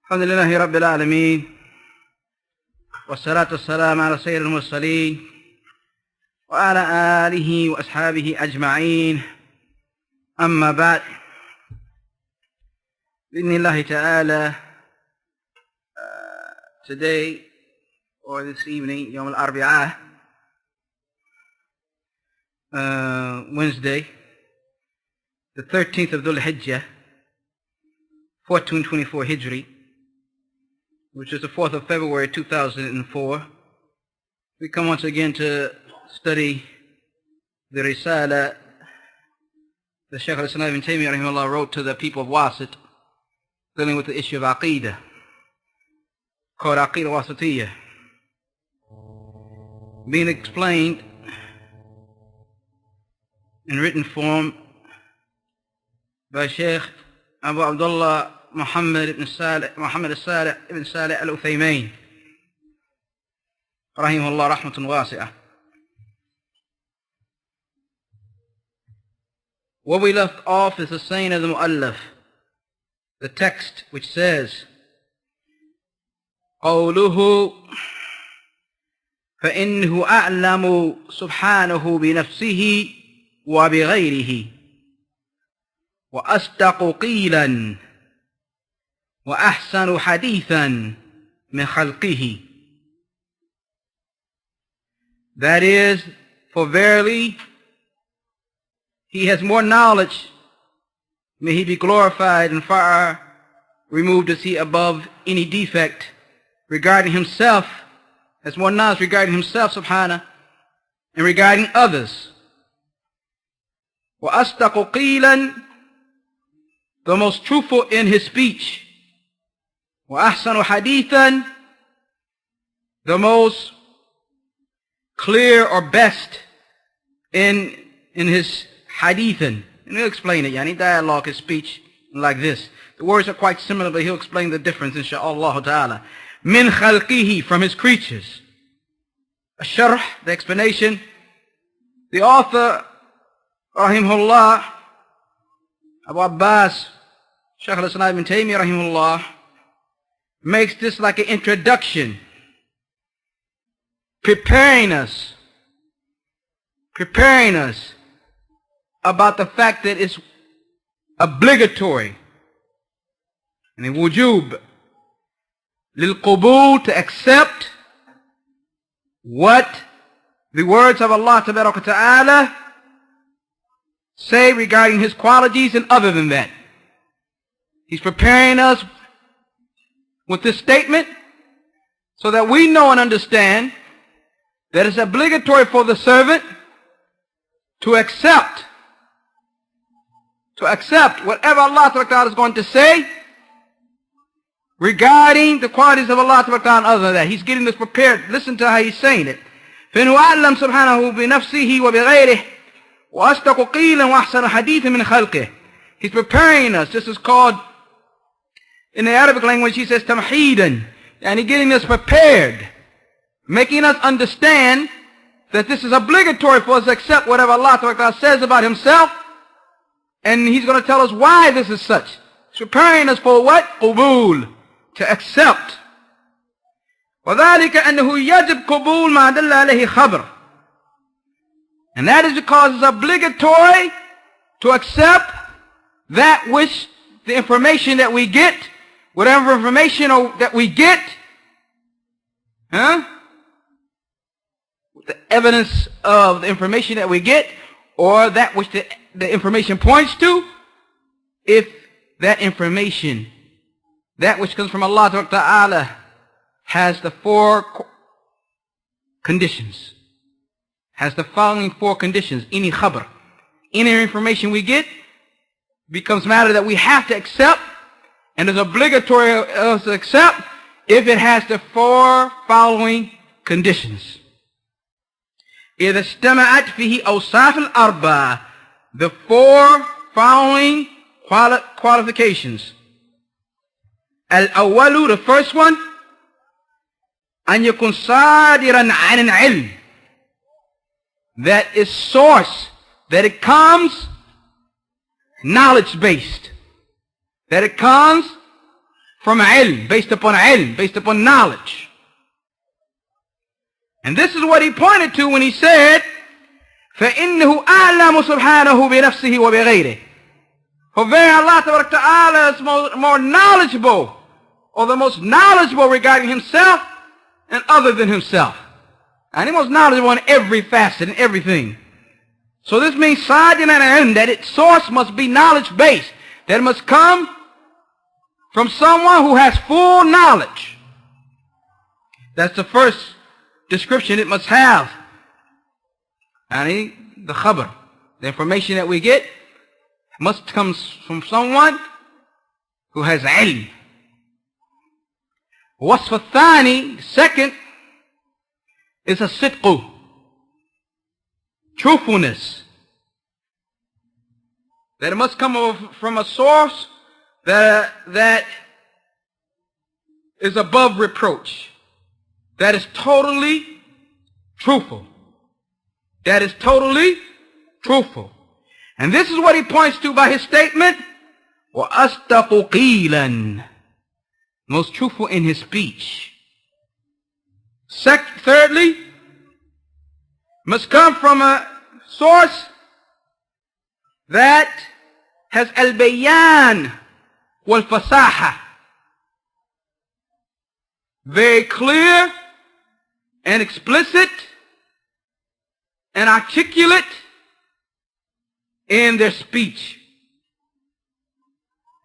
الحمد لله رب العالمين والصلاة والسلام على سيد المرسلين وعلى آله وأصحابه أجمعين. أما بعد، بإذن الله تعالى, today or this evening, يوم الأربعاء, Wednesday, the 13th of Dhul Hijjah, 1424 Hijri, which is the 4th of February 2004, we come once again to study the Risala that Shaykh al-Islam ibn Taymiyyah rahimahullah wrote to the people of Wasit, dealing with the issue of Aqidah, called Aqidah Wasittiyah, being explained in written form by Shaykh Abu Abdullah Muhammad ibn Salih ibn Salih al-Uthaymin rahimahullah rahmatun wasi'ah. What we left off is the saying of the Mu'allaf, the text which says, قوله فإنه أعلم سبحانه بنفسه وبغيره وأصدق قيلا وأحسن حديثا من خلقه. That is, for verily he has more knowledge, may he be glorified, and far removed is he above any defect regarding himself, has more knowledge regarding himself subhanahu and regarding others. وأصدق قيلا, the most truthful in his speech. وأحسن حديثا, the most clear or best in his hadithan. And he'll explain it, yani dialogue, his speech, like this. The words are quite similar, but he'll explain the difference, insha'Allah ta'ala. Min khalqihi, from his creatures. Sharh, the explanation. The author, rahimahullah, Abu Abbas, Shaykh al-Islam ibn Taymiyyah rahimahullah, makes this like an introduction, preparing us about the fact that it's obligatory and wujub lil qubul, to accept what the words of Allah tabaraka ta'ala say regarding his qualities and other than that. He's preparing us with this statement so that we know and understand that it's obligatory for the servant to accept whatever Allah Ta'ala is going to say regarding the qualities of Allah Ta'ala and other than that. He's getting this prepared. Listen to how he's saying it. فَإِنْهُ أَعْلَمْ سُبْحَانَهُ بِنَفْسِهِ وَبِغَيْرِهِ وَأَصْدَقُ قِيلًا وَأَحْسَنُ حَدِيثًا مِنْ خَلْقِهِ. He's preparing us. This is called, in the Arabic language, he says tamheedan, and he's getting us prepared, making us understand that this is obligatory for us to accept whatever Allah Ta'ala says about himself, and he's going to tell us why this is such. He's preparing us for what? Qubul, to accept. وَذَلِكَ أَنَّهُ يَجِبْ قُبُول مَا دَلَّ عَلَيْهِ خَبْرٌ. And that is because it's obligatory to accept that which the information that we get, whatever information that we get, the evidence of the information that we get, or that which the information points to, if that information, that which comes from Allah Ta'ala, has the four conditions, has the following four conditions. Any khabar, any information we get becomes matter that we have to accept, and is obligatory to accept if it has the four following conditions. إذا اجتمعت فيه أوصاف الأربعة, the four following qualifications. الأول, the first one, أن يكون صادرا عن العلم, that is source, that it comes knowledge based, that it comes from ilm, based upon knowledge. And this is what he pointed to when he said, فَإِنَّهُ أَعْلَمُ سُبْحَانَهُ بِنَفْسِهِ وَبِغَيْرِهِ. For very Allah Ta'ala is more knowledgeable, or the most knowledgeable regarding himself and other than himself. And he most knowledgeable in every facet and everything. So this means Sa'adin and ilm, that its source must be knowledge-based. That it must come from someone who has full knowledge. That's the first description it must have. And the khabar, the information that we get, must come from someone who has ilm. Wasf al-thani, second, is a sidqu, truthfulness. That it must come from a source that is above reproach. That is totally truthful. That is totally truthful. And this is what he points to by his statement, وَأَصْدَقُ قِيلًا, most truthful in his speech. Thirdly, must come from a source that has al-bayan wal-fasaha, very clear and explicit and articulate in their speech.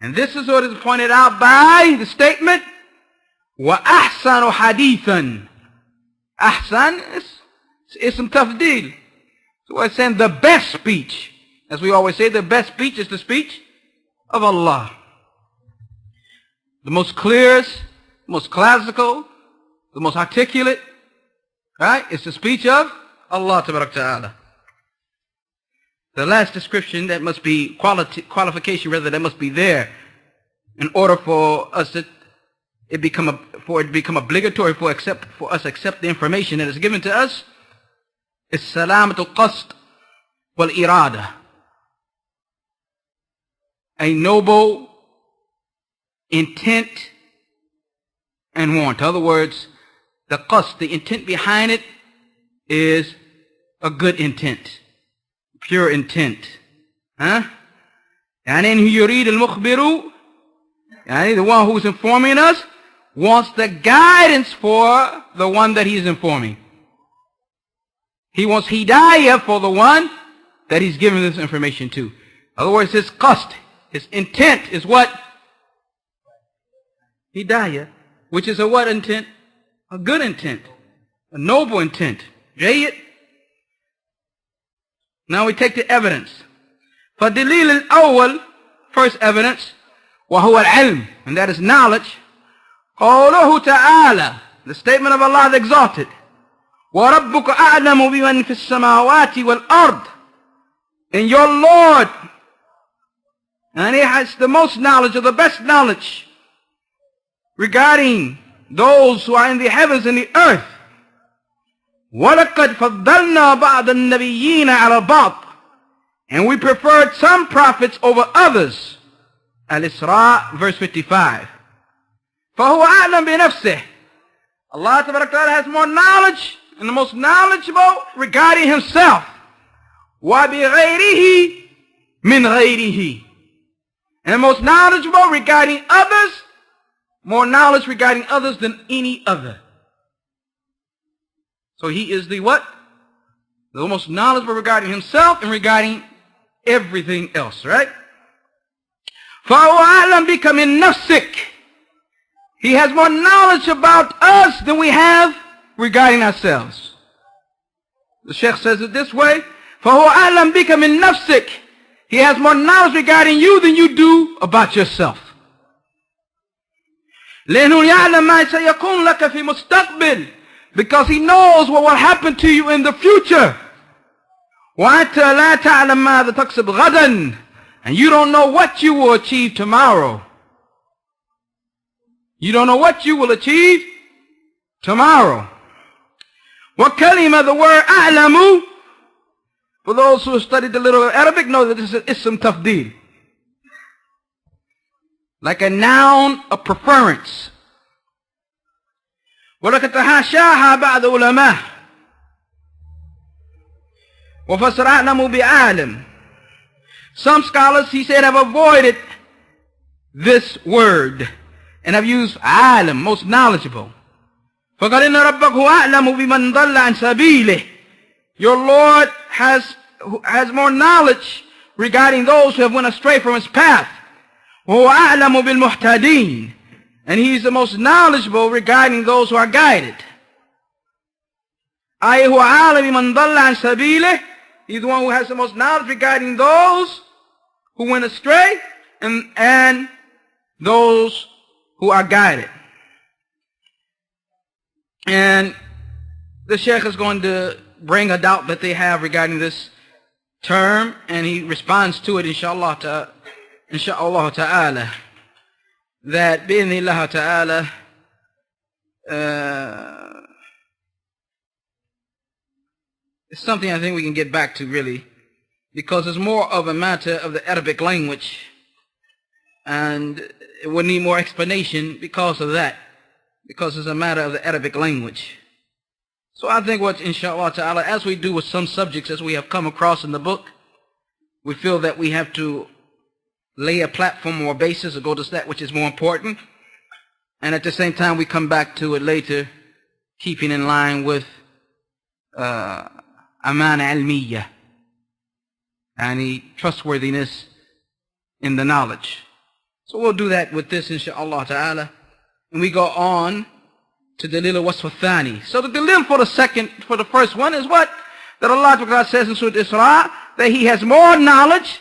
And this is what is pointed out by the statement, وَأَحْسَنُ حَدِيثًا. Ahsan is some tough deal. So it's saying the best speech. As we always say, the best speech is the speech of Allah. The most clearest, most classical, the most articulate, right? It's the speech of Allah Ta'ala. The last description that must be qualification rather that must be there in order for us to it become obligatory for us accept the information that is given to us is salamatul qasd wal irada, a noble intent and want. In other words, the qasd, the intent behind it, is a good intent, pure intent. يعني إن يريد المخبر, يعني the one who is informing us wants the guidance for the one that he is informing. He wants hidayah for the one that he's giving this information to. In other words, his qasd, his intent is what? Hidayah, which is a what intent? A good intent, a noble intent. Jayyid. Now we take the evidence. فَالدَّلِيلُ الْأَوَّلِ, first evidence, وَهُوَ الْعِلْمِ, and that is knowledge. قَوْلُهُ تَعَالَى, the statement of Allah the Exalted. وَرَبُّكَ أَعْلَمُ بِمَنْ فِي السَّمَاوَاتِ وَالْأَرْضِ, and your Lord, and He has the most knowledge, or the best knowledge, regarding those who are in the heavens and the earth. وَلَقَدْ فَضَّلْنَا بَعْضَ النَّبِيِّينَ عَلَى بَعْضٍ, and we preferred some prophets over others. Al-Isra, verse 55. فَهُوَ أَعْلَمْ بِنَفْسِهِ, Allah Ta'ala has more knowledge and the most knowledgeable regarding Himself. وَبِغَيْرِهِ مِنْ غَيْرِهِ, and most knowledgeable regarding others, more knowledge regarding others than any other. So He is the what? The most knowledgeable regarding Himself and regarding everything else, right? فَهُوَ أَعْلَمْ بِكَ مِنْ نَفْسِكَ, He has more knowledge about us than we have regarding ourselves. The Sheikh says it this way, فَهُوَ أَعْلَمْ بِكَ مِنْ نَفْسِكَ, He has more knowledge regarding you than you do about yourself. لَأَنَّهُ يَعْلَمْ مَا سَيَكُونُ لَكَ فِي مُسْتَقْبِلٍ, because He knows what will happen to you in the future. وَأَنْتَ لَا تَعْلَمْ مَاذَا تَكْسِبُ غَدًا, and you don't know what you will achieve tomorrow. You don't know what you will achieve tomorrow. وَكَلِمَ, the word أَعْلَمُ, for those who have studied a little Arabic know that this is some tough deal. like a noun of preference. ولقد تحاشاها بعض علماء وفسر أعلم بعالم. Some scholars, he said, have avoided this word and have used alim, most knowledgeable. فقال إن ربك هو أعلم بمن ضل عن سبيله. Your Lord has more knowledge regarding those who have went astray from his path. وهو أعلم بالمهتدين. And he is the most knowledgeable regarding those who are guided. أي هو عالم بمن ضل عن سبيله. He's the one who has the most knowledge regarding those who went astray and those who are guided. And the Sheikh is going to bring a doubt that they have regarding this term, and he responds to it, inshallah ta'ala, that bi'idhnillah ta'ala, it's something I think we can get back to, really, because it's more of a matter of the Arabic language, and it would need more explanation because of that, because it's a matter of the Arabic language. So I think what, inshallah ta'ala, as we do with some subjects as we have come across in the book, we feel that we have to lay a platform or a basis or go to that which is more important, and at the same time we come back to it later, keeping in line with amana ilmiyyah, and trustworthiness in the knowledge. So we'll do that with this, inshallah ta'ala. And we go on to dalil wasf al-thani. So the dalil for the first one is what? That Allah Ta'ala says in Surah Isra, that He has more knowledge,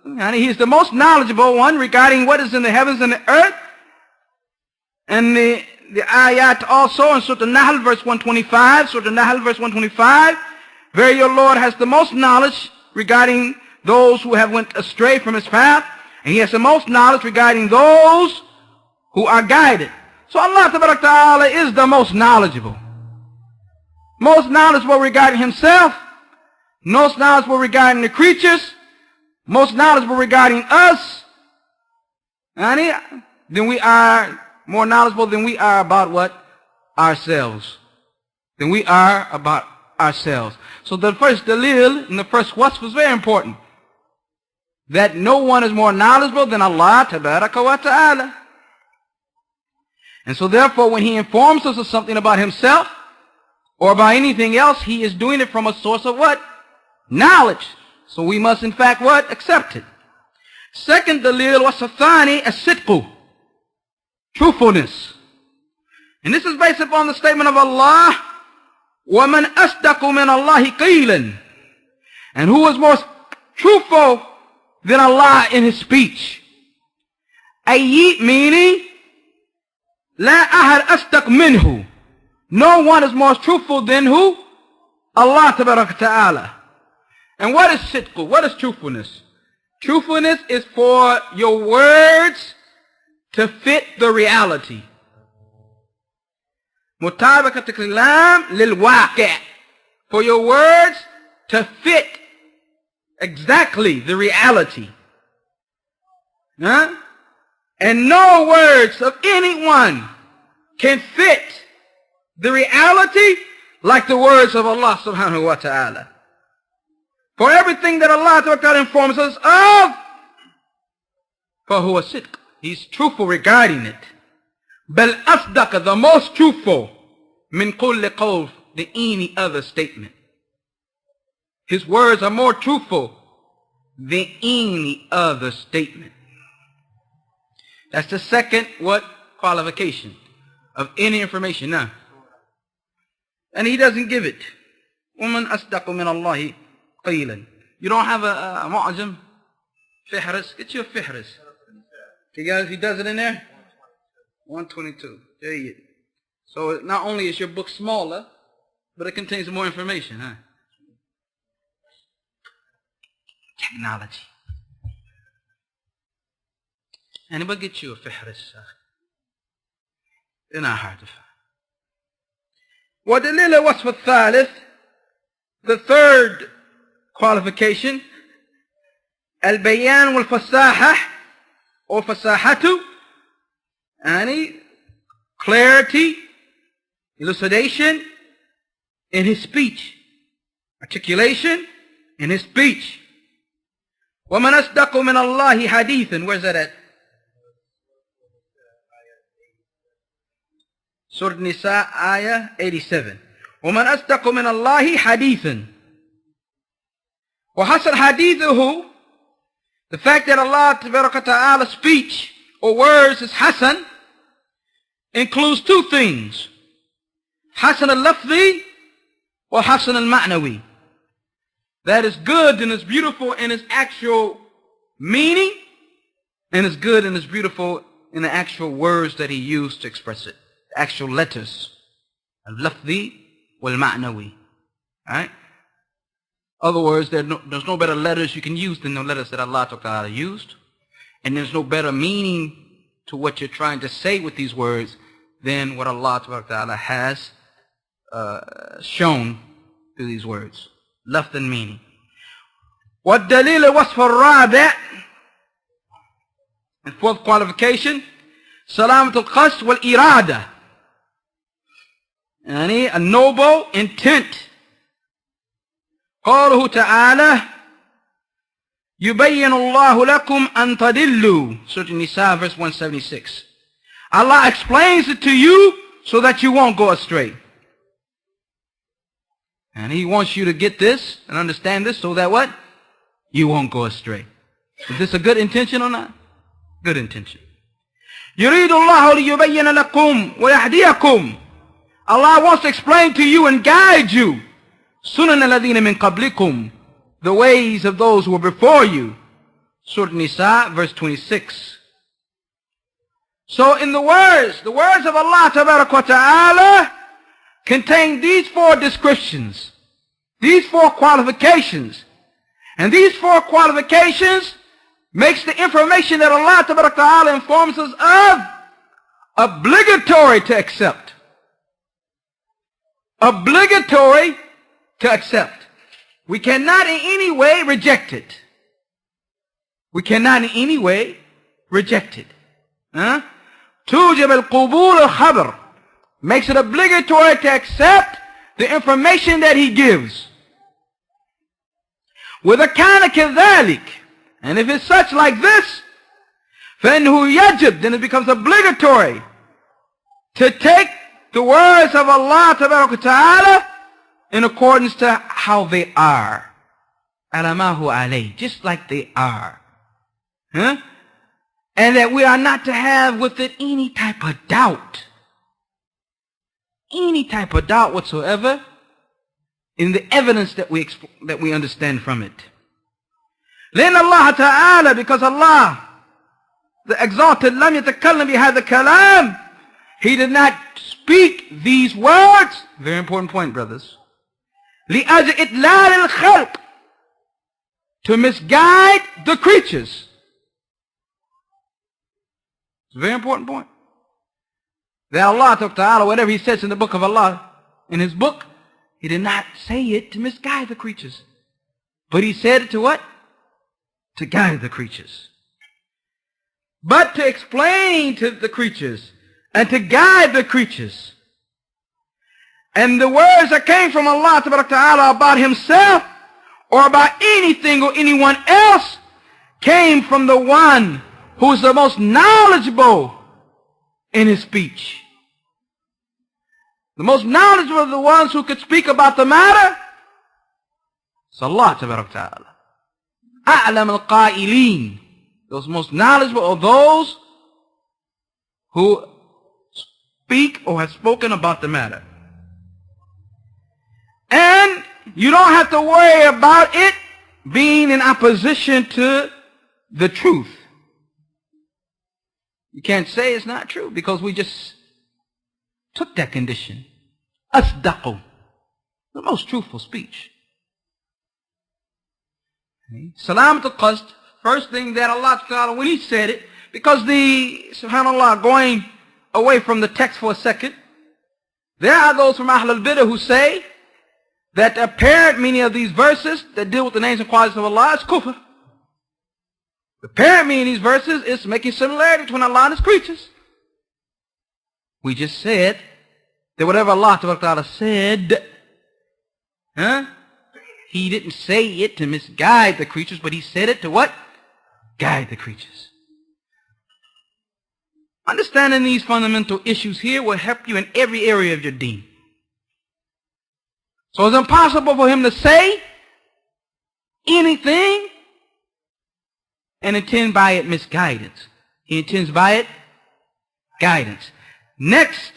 and He is the most knowledgeable one regarding what is in the heavens and the earth. And the ayat also in Surah An-Nahl verse 125, Surah An-Nahl verse 125, where your Lord has the most knowledge regarding those who have went astray from His path, and He has the most knowledge regarding those who are guided. So Allah Ta'ala is the most knowledgeable. Most knowledgeable regarding Himself, most knowledgeable regarding the creatures, most knowledgeable regarding us, and then we are more knowledgeable than we are about what? Ourselves. Than we are about ourselves. So the first dalil and the first wasf was very important. That no one is more knowledgeable than Allah Tabaraka wa Ta'ala. And so therefore when He informs us of something about Himself or about anything else, He is doing it from a source of what? Knowledge. So we must in fact what? Accept it. Second dalil was athani as-sidqu, truthfulness. And this is based upon the statement of Allah, وَمَنْ أَصْدَقُ مِنَ اللَّهِ قِيلًا. And who is more truthful than Allah in His speech? Ayy, meaning La ahad asdaq minhu. No one is more truthful than who? Allah Tabaraka Ta'ala. And what is sidq? What is truthfulness? Truthfulness is for your words to fit the reality. Mutabaqat al-kalam lil-waqi'. For your words to fit exactly the reality. Huh? And no words of anyone can fit the reality like the words of Allah subhanahu wa ta'ala. For everything that Allah ta'ala informs us of, فَهُوَ صِدْقٌ, He's truthful regarding it. بَلْ أَصْدَقَ, the most truthful, مِنْ كُلِّ قَوْلٍ, than any other statement. His words are more truthful than any other statement. That's the second what? Qualification of any information. Now, and he doesn't give it. وَمَنْ أَصْدَقُ مِنَ اللَّهِ قِيلًا. You don't have a mu'ajam? Fihris? Get you a fihris. You guys, he does it in there? 122. There you go. So not only is your book smaller, but it contains more information, huh? Technology. Anybody get you a fihris? They're not hard to find. ودليل وصف الثالث, the third qualification, البيان والفصاحة or fasahatu, any clarity, elucidation in his speech, articulation in his speech. وَمَنْ أَصْدَقُ مِنَ اللَّهِ حَدِيثًا. Where's that at? Surah Nisa, ayah 87. وَمَنْ أَصْدَقُ مِنَ اللَّهِ حَدِيثًا. وَحَصَلْ حَدِيثُهُ, the fact that Allah Ta'ala's speech or words is hasan includes two things. Hasan al-lafzi or hasan al-ma'nawi. That is good and is beautiful in its actual meaning, and is good and is beautiful in the actual words that he used to express it. The actual letters. Al-lafzi wal-ma'nawi. Alright? Other words, there's no better letters you can use than the letters that Allah Ta'ala used. And there's no better meaning to what you're trying to say with these words than what Allah Ta'ala has shown through these words. Lafz and meaning. وَالدَّلِيلُ وَصْفَ الرَّابِعِ. And fourth qualification, سَلَامَةُ الْقَصْدِ وَالْإِرَادَةِ. Yani a noble intent. قوله تعالى يبين الله لكم أن تضلوا. Surah Nisa, verse 176. Allah explains it to you so that you won't go astray. And He wants you to get this and understand this so that what? You won't go astray. Is this a good intention or not? Good intention. يريد الله ليبين لكم ويهديكم. Allah wants to explain to you and guide you. سُنَنَ الَّذِينَ مِنْ قَبْلِكُمْ, the ways of those who were before you. Surah Nisa, verse 26. So in the words of Allah Ta'ala contain these four descriptions, these four qualifications. And these four qualifications makes the information that Allah Ta'ala informs us of obligatory to accept. Obligatory to accept. We cannot in any way reject it. We cannot in any way reject it. توجب القبول الخبر, makes it obligatory to accept the information that he gives. وإذا كان كذلك, and if it's such like this, فإنه يجب, then it becomes obligatory to take the words of Allah Ta'ala in accordance to how they are. Alamahu alayh, just like they are. And that we are not to have with it any type of doubt. Any type of doubt whatsoever in the evidence that we understand from it. Then Allah Ta'ala, because Allah, the exalted, لم يتكلم بهذا الكلام, He did not speak these words. Very important point, brothers. لأجل إضلال الخلق, to misguide the creatures. It's a very important point. That Allah Ta'ala, whatever He says in the book of Allah, in His book, He did not say it to misguide the creatures. But He said it to what? To guide the creatures. But to explain to the creatures and to guide the creatures. And the words that came from Allah Ta'ala about Himself or about anything or anyone else came from the one who is the most knowledgeable in His speech. The most knowledgeable of the ones who could speak about the matter is Allah Ta'ala. أعلم القائلين, those most knowledgeable of those who speak or have spoken about the matter. And you don't have to worry about it being in opposition to the truth. You can't say it's not true because we just took that condition. Asdaqu, the most truthful speech. Salamat al-qasd, first thing that Allah Ta'ala, when He said it, because subhanAllah, going away from the text for a second, there are those from Ahl al-Bidah who say that the apparent meaning of these verses that deal with the names and qualities of Allah is kufr. The apparent meaning of these verses is making similarity between Allah and His creatures. We just said that whatever Allah Ta'ala said, He didn't say it to misguide the creatures, but He said it to what? Guide the creatures. Understanding these fundamental issues here will help you in every area of your deen. So it's impossible for Him to say anything and intend by it misguidance. He intends by it guidance. Next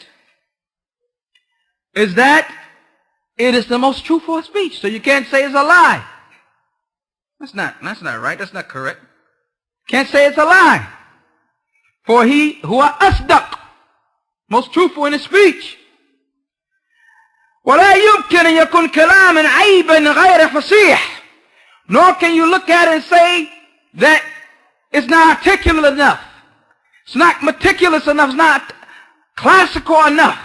is that it is the most truthful of speech. So you can't say it's a lie. That's not right. That's not correct. Can't say it's a lie. For He huwa asdaq, most truthful in His speech. ولا يمكن أن يكون كلاما عيبا غير فصيح. Nor can you look at it and say that it's not articulate enough. It's not meticulous enough. It's not classical enough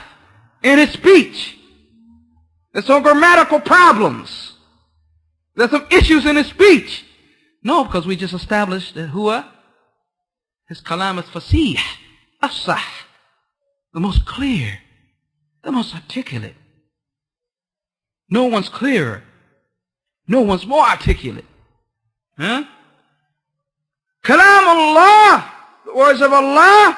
in its speech. There's some grammatical problems. There's some issues in his speech. No, because we just established that his kalam is fasih, afsah, the most clear, the most articulate. No one's clearer. No one's more articulate. Kalam Allah, the words of Allah,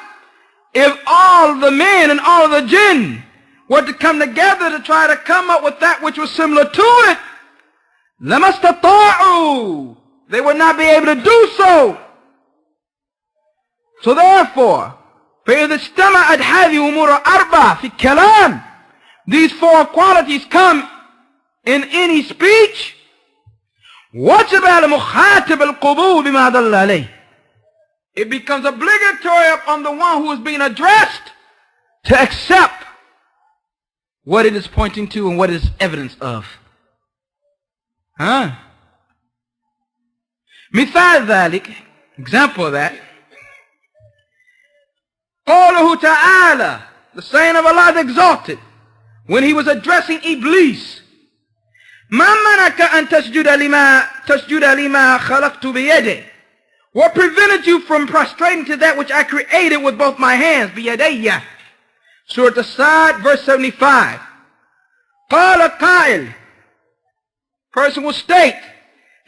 if all the men and all the jinn were to come together to try to come up with that which was similar to it, لَمَسْتَطَاعُوا, they would not be able to do so. So therefore, فَإِذَا اجْتَمَعَتْ هَذِهِ أُمُورُ أَرْبَعَ فِي الكَّلَامِ, these four qualities come in any speech, وَجَبَ عَلَى مُخَاطِبِ الْقُبُولِ بِمَا دَلَّ عَلَيْهِ, it becomes obligatory upon the one who is being addressed to accept what it is pointing to and what it is evidence of. مثال ذلك, example of that, قوله تعالى, the saying of Allah is exalted, when He was addressing Iblis, ما منعك أن تسجد لما خلقت بيدي, what prevented you from prostrating to that which I created with both my hands, بيدي, Surah As-Sad, verse 75. قال قائل, person will state,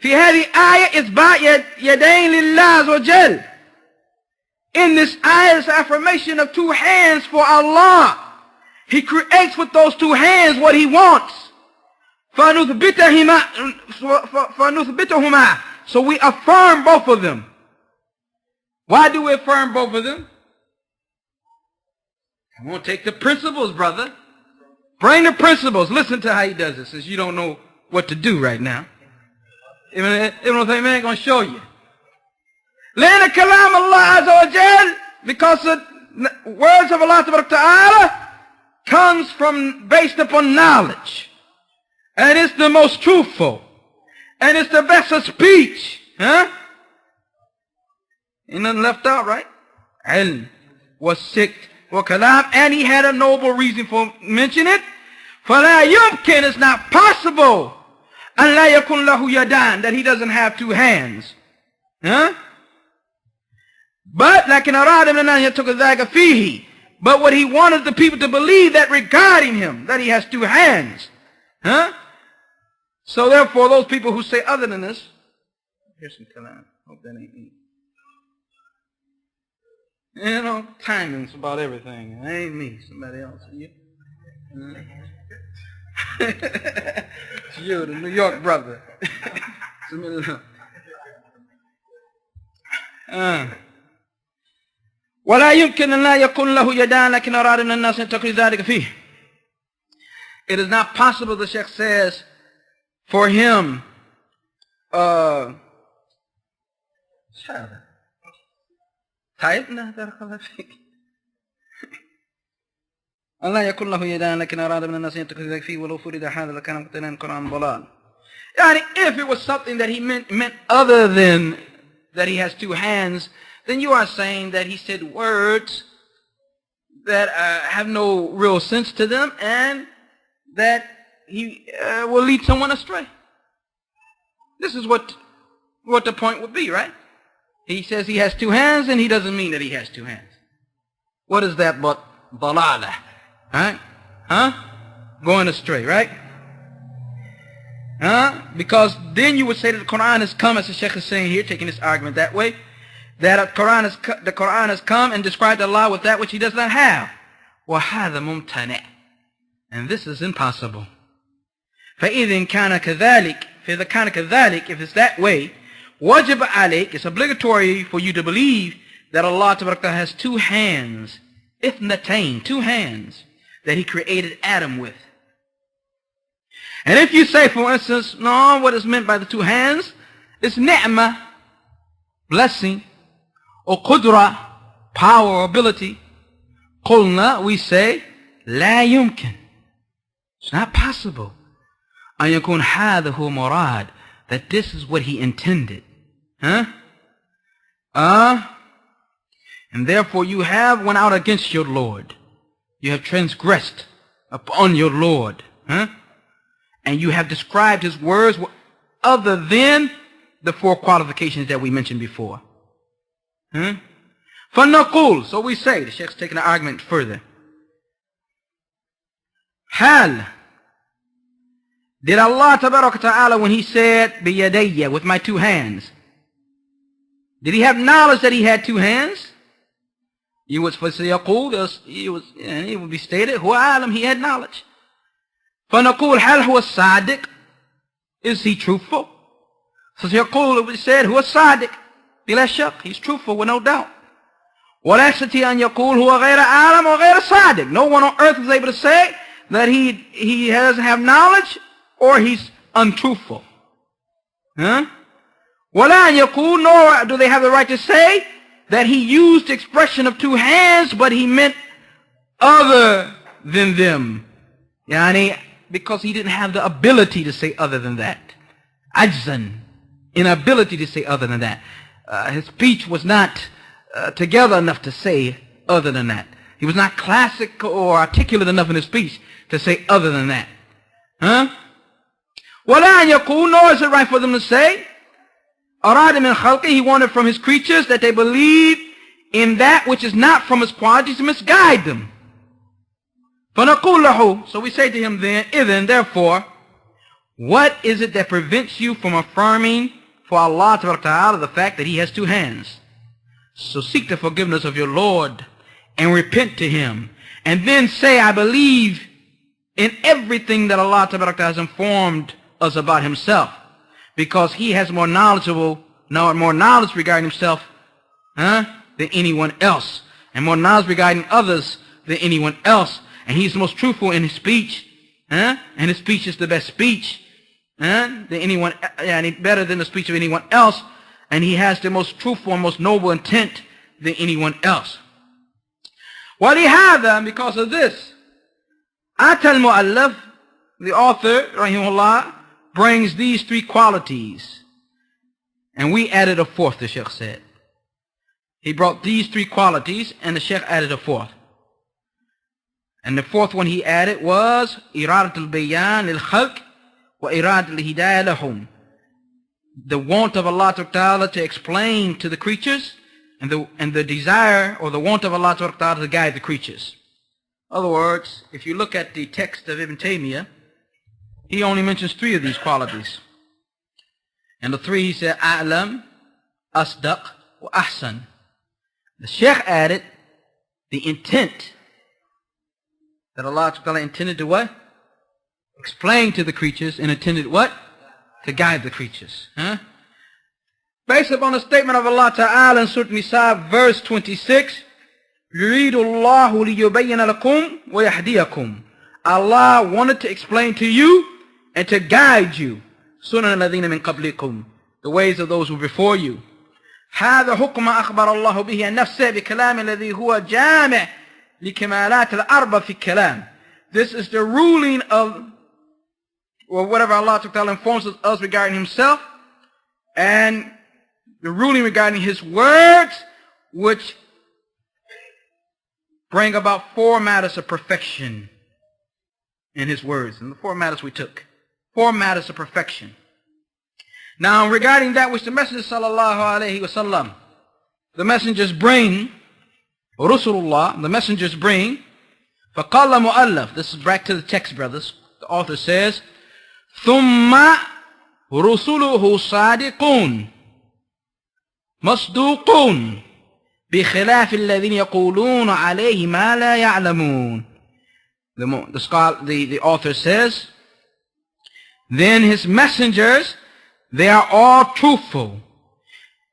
في هذه آية إثبات يدين لله عز وجل, in this ayah is affirmation of two hands for Allah. He creates with those two hands what He wants. فَنُثْبِتَهُمَا, so we affirm both of them. Why do we affirm both of them? Come on, take the principles, brother. Bring the principles. Listen to how he does it, since you don't know what to do right now. Ibn Taymiyyah ain't going to show you. لأن كلام الله عز وجل, because the words of Allah Ta'ala comes from, based upon knowledge. And it's the most truthful. And it's the best of speech. Ain't nothing left out, right? Ilm, wasit, wa kalam, and he had a noble reason for mentioning it. فَلَا يُمْكِنْ, it's not possible, أَنْ لَا يَكُنْ لَهُ يَدَانِ, that he doesn't have two hands. But لكن أراد من الناس يترك ذلك فيه. But what he wanted the people to believe that regarding him, that he has two hands. So therefore, those people who say other than this, here's some kalam. Hope that ain't me. You know, timing's about everything. It ain't me. Somebody else. You? It's you, the New York brother. ولا يمكن أن لا يكون له يدان لكن أراد من الناس أن تقل ذلك فيه. It is not possible, the Sheikh says, for him تعبنا بارك الله فيك أن لا يكون له يدان لكن أراد من الناس أن تقل ذلك فيه ولو فرض هذا لكان مقتضيا القرآن ضلال. يعني if it was something that he meant other than that he has two hands, then you are saying that he said words that have no real sense to them and that he will lead someone astray. This is what the point would be, right? He says he has two hands, and he doesn't mean that he has two hands. What is that but dalala? Right? Huh? Going astray, right? Huh? Because then you would say that the Quran has come, as the Sheikh is saying here, taking this argument that way, that the Quran has come and described Allah with that which He does not have. وَهَذَا مُمْتَنِعٌ. And this is impossible. فَإِذٍ كَانَ كَذَلِكَ. فَإِذَا كَانَ كَذَلِكَ. If it's that way, وَجِبَ عَلَيْكَ. It's obligatory for you to believe that Allah has two hands. إِثْنَتَيْن. Two hands that He created Adam with. And if you say, for instance, no, what is meant by the two hands is ni'mah, blessing, or qudra, power or ability, قلنا, we say, لا يمكن. It's not possible. أن يكون هذا هو مراد, that this is what He intended. Huh? And therefore you have went out against your Lord. You have transgressed upon your Lord. Huh? And you have described His words other than the four qualifications that we mentioned before. Huh? فَنَقُولُ. So we say, the Sheikh's taking the argument further. Hal. Did Allah Tabaraka Ta'ala, when He said, بِيَدَيَّ, with my two hands, did He have knowledge that He had two hands? You would say, it would be stated, هو عالم, He had knowledge. فنقول هل هو الصادق? Is He truthful? So يقول, it was said, هو الصادق بلا شك, He's truthful with no doubt. ولا يستطيع أن يقول هو غير عالم وغير صادق. No one on earth is able to say that he doesn't have knowledge or he's untruthful. Huh? ولا أن يقول, nor do they have the right to say that he used the expression of two hands, but he meant other than them. Yani, because he didn't have the ability to say other than that. Ajzan, inability to say other than that. His speech was not together enough to say other than that. He was not classic or articulate enough in his speech to say other than that. Huh? وَلَا أَنْ يَقُولُ, nor is it right for them to say, أَرَادَ مِنْ خَلْقِهِ, He wanted from His creatures that they believe in that which is not from His qualities to misguide them. فَنَقُولُ لَهُ, so we say to him then, إِذَن, therefore, what is it that prevents you from affirming for Allah Ta'ala the fact that He has two hands? So seek the forgiveness of your Lord and repent to Him. And then say, I believe in everything that Allah Ta'ala has informed us about Himself. Because He has more knowledge regarding Himself than anyone else. And more knowledge regarding others than anyone else. And He's the most truthful in His speech. And His speech is the best speech. Than anyone, better than the speech of anyone else. And He has the most truthful and most noble intent than anyone else. وَلِهَذَا, because of this, أَتَى الْمُؤَلَّفِ, the author, rahimahullah, brings these three qualities. And we added a fourth, the Sheikh said. He brought these three qualities, and the Sheikh added a fourth. And the fourth one he added was إِرَادَةُ الْبَيَّانِ لِلْخَلْقِ وَإِرَادَةُ الْهِدَايَةِ لَهُمْ. The want of Allah Ta'ala to explain to the creatures, and the desire or the want of Allah Ta'ala to guide the creatures. In other words, if you look at the text of Ibn Taymiyyah, he only mentions three of these qualities. And the three, he said, A'lam, Asdaq, wa Ahsan. The Sheikh added the intent that Allah Ta'ala intended to what? Explain to the creatures, and intended what? To guide the creatures. Huh? Based upon the statement of Allah Ta'ala in Surah Nisa, verse 26, يُرِيدُ اللَّهُ لِيُبَيِّنَ لَكُمْ وَيَهْدِيَكُمْ. Allah wanted to explain to you and to guide you. سُنَنَ الَّذِينَ مِنْ قَبْلِكُمْ, the ways of those who were before you. هذا حكم أخبر الله به عن نفسه بكلام الذي هو جامع لكمالات الأربع في الكلام. This is the ruling of, or whatever Allah Ta'ala informs us regarding Himself, and the ruling regarding His words, which bring about four matters of perfection in His words. And the four matters we took. Four matters of perfection. Now, regarding that which the Messenger sallallahu alaihi wasallam the messengers bring, Rasulullah, the messengers bring, فَقَالَ مُؤَلَّفْ. This is back to the text, brothers. The author says, ثُمَّ رُسُلُهُ صَادِقُونَ مَصْدُوقُونَ بِخِلَافِ الَّذِينَ يَقُولُونَ عَلَيْهِ مَا لَا يَعْلَمُونَ. The author says, then his messengers, they are all truthful,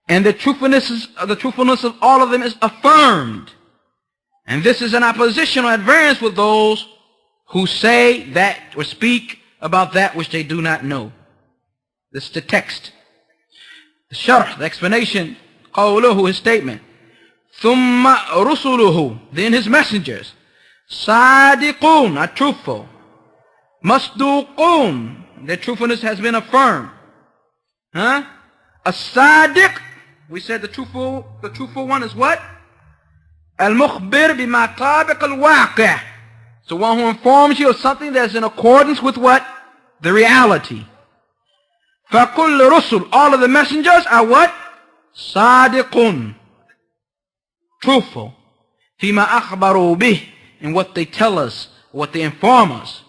and the truthfulness of all of them is affirmed. And this is an opposition or at variance with those who say that or speak about that which they do not know. This is the text. The Shar, the explanation, قوله, his statement. ثُمَّ رُسُلُهُ, then his messengers, صَادِقُونَ, are truthful. مَصْدُوقُونَ, their truthfulness has been affirmed. A sadiq, we said the truthful one is what? Al-mukhbir bima tabiq al-waqi'. So one who informs you of something that's in accordance with what? The reality. فَكُلُّ rusul, all of the messengers are what? Sadiqun, truthful. فِيمَا أَخْبَرُوا بِهِ, in what they tell us, what they inform us.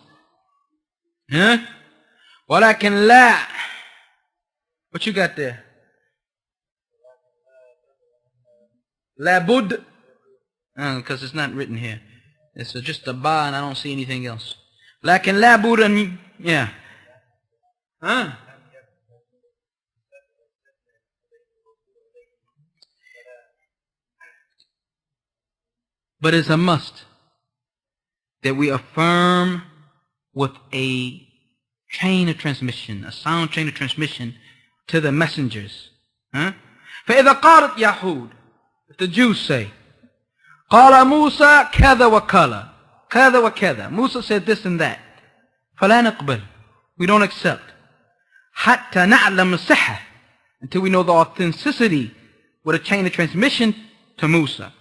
وَلَكِنْ لَا, what you got there? Labud, because it's not written here. It's just a ba and I don't see anything else. Lakin labud, and yeah. But it's a must that we affirm with a chain of transmission, a sound chain of transmission to the messengers. فإذا قالت يهود, if the Jews say, قال موسى كذا وكذا, كذا وكذا, Musa said this and that, فلا نقبل, we don't accept, حتى نعلم الصحة, until we know the authenticity with a chain of transmission to Musa.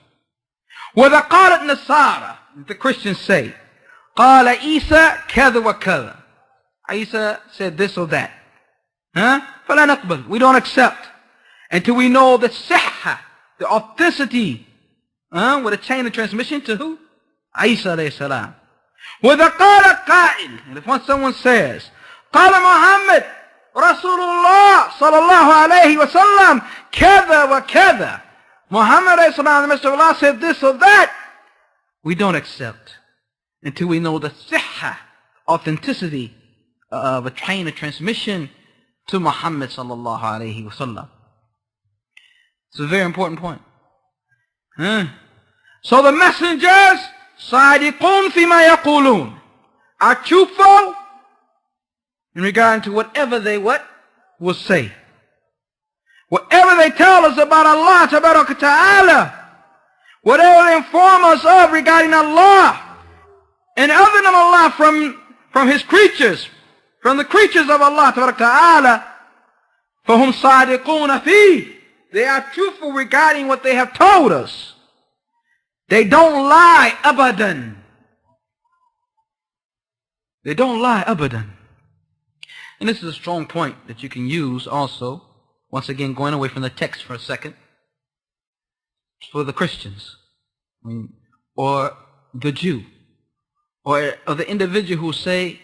وإذا قالت نصارى, if the Christians say, قال عيسى كذا وكذا, Isa said this or that, فلا نقبل, we don't accept, until we know the sihha, the authenticity, with a chain of transmission to who? Isa alayhi salam. وإذا قال قائل, and if once someone says, قال محمد رسول الله صلى الله عليه وسلم كذا وكذا, Muhammad alayhi salam, the Messenger of Allah, said this or that, we don't accept until we know the sihha, authenticity of a chain of transmission to Muhammad sallallahu alayhi wa sallam. It's a very important point. So the messengers, صادقون فيما يقولون, are truthful in regard to whatever they will say. Whatever they tell us about Allah tabaraka ta'ala, whatever they inform us of regarding Allah and other than Allah from His creatures, from the creatures of Allah tabaraka ta'ala, فَهُمْ صَادِقُونَ فِيهِ, they are truthful regarding what they have told us. They don't lie abadan. They don't lie abadan. And this is a strong point that you can use also, once again going away from the text for a second, for the Christians, or the Jew, or the individual who say,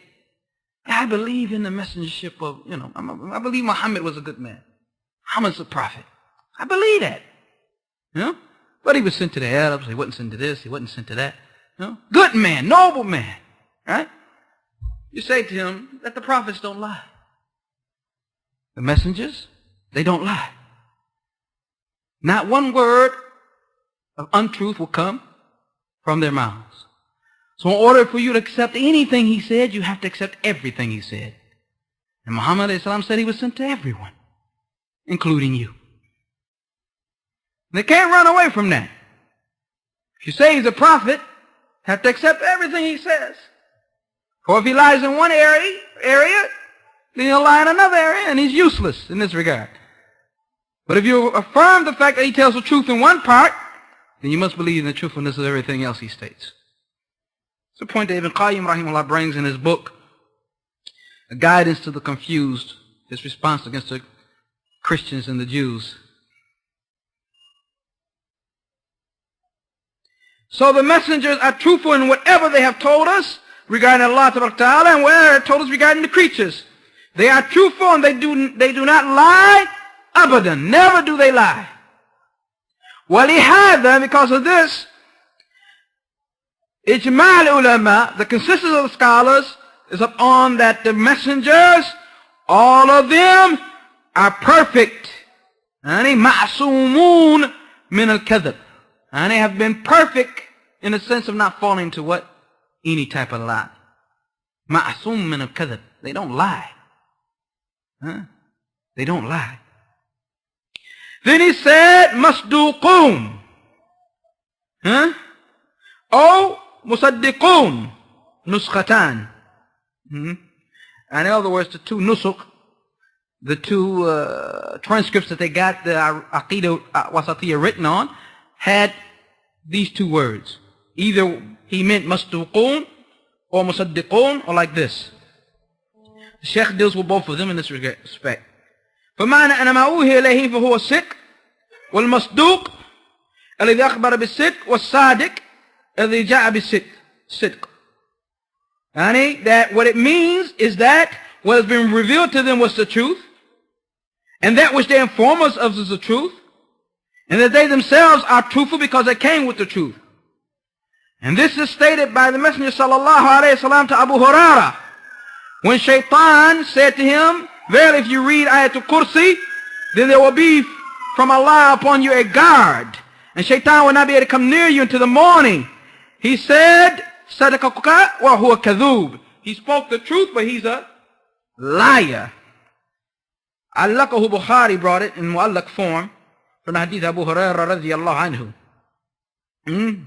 I believe in the messengership of, I believe Muhammad was a good man. Muhammad's a prophet. I believe that. But he was sent to the Arabs, he wasn't sent to this, he wasn't sent to that. Good man, noble man. Right? You say to him that the prophets don't lie. The messengers, they don't lie. Not one word of untruth will come from their mouths. So in order for you to accept anything he said, you have to accept everything he said. And Muhammad ﷺ said he was sent to everyone, including you. They can't run away from that. If you say he's a prophet, you have to accept everything he says. Or if he lies in one area, then he'll lie in another area, and he's useless in this regard. But if you affirm the fact that he tells the truth in one part, then you must believe in the truthfulness of everything else he states. It's a point that Ibn Qayyim rahimahullah brings in his book, A Guidance to the Confused, his response against the Christians and the Jews. So the messengers are truthful in whatever they have told us regarding Allah Ta'ala and whatever they told us regarding the creatures. They are truthful and they do not lie. Abadan. Never do they lie. وَلِهَذَا, because of this, إِجْمَعَ الْعُلَمَاء, the consensus of the scholars is upon that the messengers, all of them, are perfect. And they مَعْصُومُونَ مِنَ الْكَذِبِ. And they have been perfect in the sense of not falling into what? Any type of lie. مَعْصُومٌ مِنَ الْكَذِبِ. They don't lie. They don't lie. Then he said, مَصْدُوقُونَ. أو مُصَدِّقُونَ. نُسْخَتان. And in other words, the two nusuk, the two transcripts that they got the Aqidah Wasittiyah written on, had these two words. Either he meant masduqun or musaddiqun, or like this. The Shaykh deals with both of them in this respect. فمعنى أن ما أوحي إليه فهو الصدق والمصدوق الذي أخبر بالصدق والصادق الذي جاء بالصدق. That what it means is that what has been revealed to them was the truth, and that which they inform us of is the truth, and that they themselves are truthful because they came with the truth. And this is stated by the Messenger sallallahu alayhi wasallam to Abu Hurairah, when Shaitan said to him, verily if you read Ayatul Kursi, then there will be from Allah upon you a guard, and Shaitan will not be able to come near you until the morning. He said, Sadaqakuka wa huwa kadhub. He spoke the truth, but he's a liar. Allaqahu Bukhari brought it in mu'allaq form from the hadith Abu Hurairah radiyallahu anhu.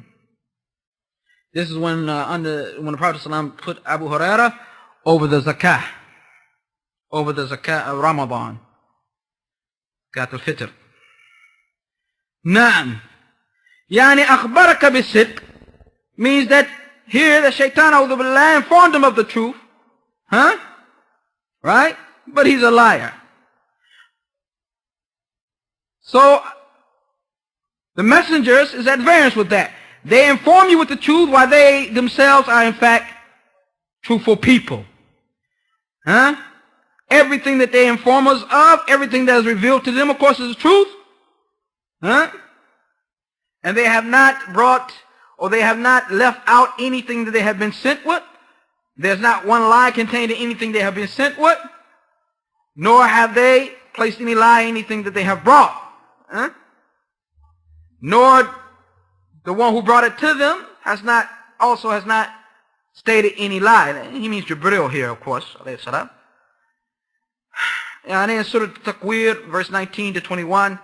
This is when the Prophet ﷺ put Abu Hurairah over the zakah of Ramadan, zakat al-fitr. Na'am. Yani akhbaraka bis-sidq means that here the shaitan a'udhu billah informed him of the truth. Right? But he's a liar. So the messengers is at variance with that. They inform you with the truth while they themselves are in fact truthful people. Everything that they inform us of, everything that is revealed to them, of course, is the truth. And they have not brought, or they have not left out anything that they have been sent with. There's not one lie contained in anything they have been sent with, nor have they placed any lie in anything that they have brought. Nor the one who brought it to them has not stated any lie. He means Jibril here, of course, alayhi salam. And in Surah Takwir, verse 19 to 21,